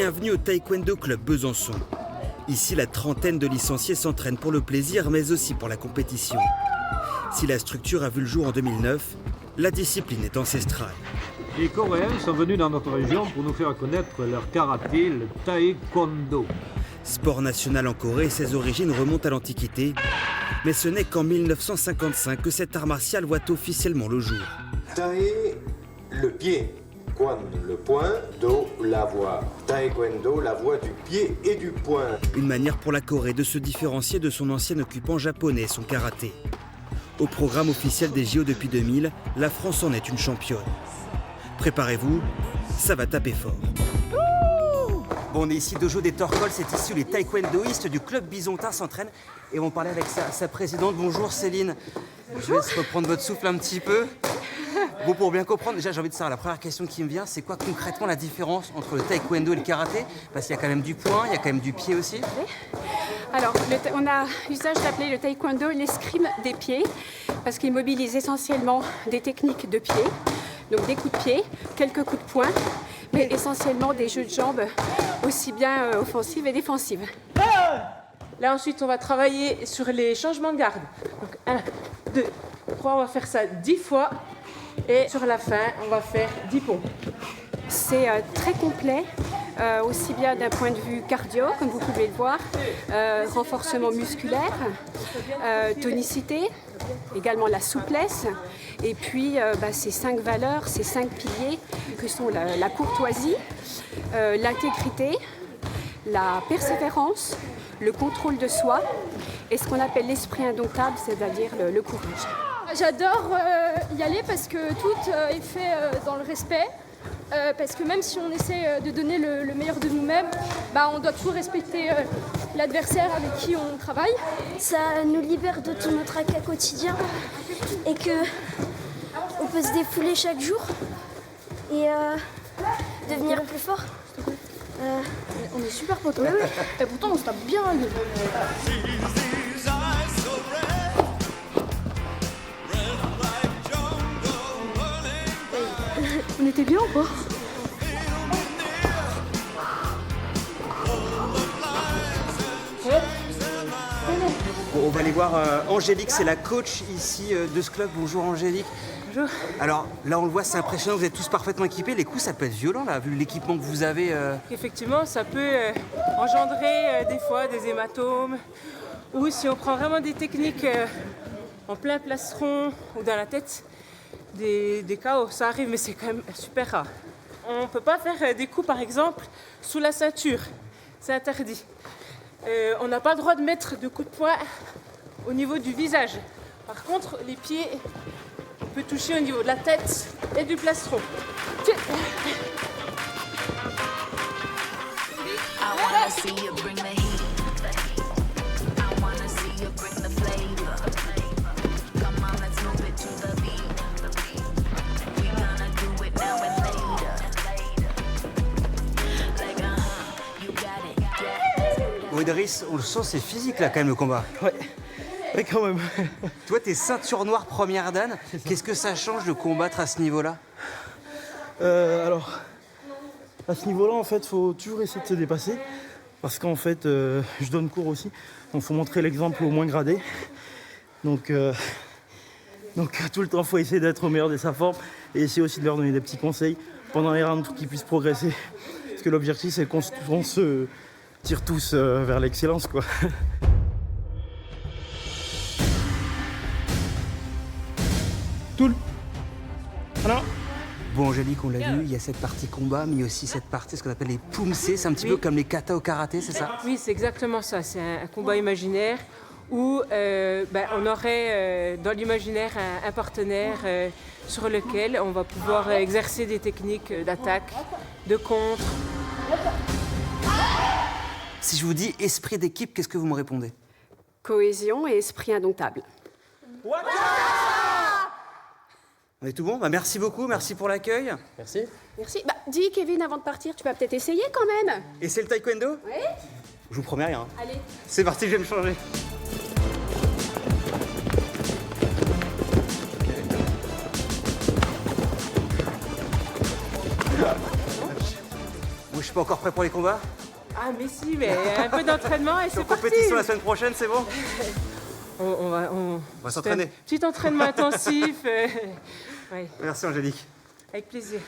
Bienvenue au Taekwondo Club Besançon. Ici, la trentaine de licenciés s'entraînent pour le plaisir, mais aussi pour la compétition. Si la structure a vu le jour en 2009, la discipline est ancestrale. Les Coréens sont venus dans notre région pour nous faire connaître leur karaté, le taekwondo. Sport national en Corée, ses origines remontent à l'Antiquité. Mais ce n'est qu'en 1955 que cet art martial voit officiellement le jour. Tae, le pied. Kwan, le poing. Do, la voix. Taekwondo, la voix du pied et du poing. Une manière pour la Corée de se différencier de son ancien occupant japonais, son karaté. Au programme officiel des JO depuis 2000, la France en est une championne. Préparez-vous, ça va taper fort. Bon, on est ici, Dojo des Torcoles, c'est ici où les taekwondoïstes du club bisontin s'entraînent. Et on va parler avec sa présidente. Bonjour Céline. Bonjour. Je vous laisse reprendre votre souffle un petit peu. Bon, pour bien comprendre, déjà j'ai envie de savoir, la première question qui me vient, c'est quoi concrètement la différence entre le taekwondo et le karaté? Parce qu'il y a quand même du poing, il y a quand même du pied aussi. Oui. Alors, on a l'usage d'appeler le taekwondo l'escrime des pieds, parce qu'il mobilise essentiellement des techniques de pied, donc des coups de pied, quelques coups de poing, mais essentiellement des jeux de jambes aussi bien offensives et défensives. Là ensuite on va travailler sur les changements de garde. Donc 1, 2, 3, on va faire ça 10 fois et sur la fin on va faire 10 pompes. C'est très complet, aussi bien d'un point de vue cardio, comme vous pouvez le voir, renforcement musculaire, tonicité, également la souplesse, et puis ces 5 valeurs, ces 5 piliers que sont la courtoisie, l'intégrité, la persévérance, le contrôle de soi et ce qu'on appelle l'esprit indomptable, c'est-à-dire le courage. J'adore y aller parce que tout est fait dans le respect. Parce que même si on essaie de donner le meilleur de nous-mêmes, on doit toujours respecter l'adversaire avec qui on travaille. Ça nous libère de tout notre tracas quotidien et que on peut se défouler chaque jour et devenir plus fort. On est super potes. Oui. Et pourtant on se tape bien. On était bien ou pas? Bon, on va aller voir Angélique, c'est la coach ici de ce club. Bonjour Angélique. Bonjour. Alors là on le voit, c'est impressionnant, vous êtes tous parfaitement équipés. Les coups ça peut être violent là, vu l'équipement que vous avez. Effectivement ça peut engendrer des fois des hématomes ou si on prend vraiment des techniques en plein plastron ou dans la tête, des chaos, ça arrive mais c'est quand même super rare. On ne peut pas faire des coups par exemple sous la ceinture, c'est interdit. On n'a pas le droit de mettre de coups de poing au niveau du visage. Par contre les pieds, on peut toucher au niveau de la tête et du plastron. Bon, Idriss, on le sent, c'est physique là quand même le combat. Ouais, quand même. Toi t'es ceinture noire première dan, qu'est-ce que ça change de combattre à ce niveau-là? Alors, à ce niveau-là, en fait, faut toujours essayer de se dépasser. Parce qu'en fait, je donne cours aussi. Donc, faut montrer l'exemple au moins gradé. Donc tout le temps, faut essayer d'être au meilleur de sa forme. Et essayer aussi de leur donner des petits conseils pendant les rounds pour qu'ils puissent progresser. Parce que l'objectif, c'est qu'on se tire tous vers l'excellence, quoi. Toul. Alors. Bon Angélique, on l'a vu, il y a cette partie combat, mais il y a aussi cette partie, ce qu'on appelle les pumse, c'est un petit peu comme les kata au karaté, c'est ça? Oui, c'est exactement ça, c'est un combat imaginaire où on aurait dans l'imaginaire un partenaire sur lequel on va pouvoir exercer des techniques d'attaque, de contre. Si je vous dis esprit d'équipe, qu'est-ce que vous me répondez? Cohésion et esprit indomptable. On est tout bon? Merci beaucoup, merci pour l'accueil. Merci. Merci. Dis Kevin, avant de partir, tu vas peut-être essayer quand même. Et c'est le taekwondo? Oui. Je vous promets rien. Allez. C'est parti, je vais me changer. Bon, je suis pas encore prêt pour les combats. Ah mais si, mais un peu d'entraînement et c'est parti. Compétition la semaine prochaine, c'est bon? On va s'entraîner. Petit entraînement intensif. Ouais. Merci Angélique. Avec plaisir.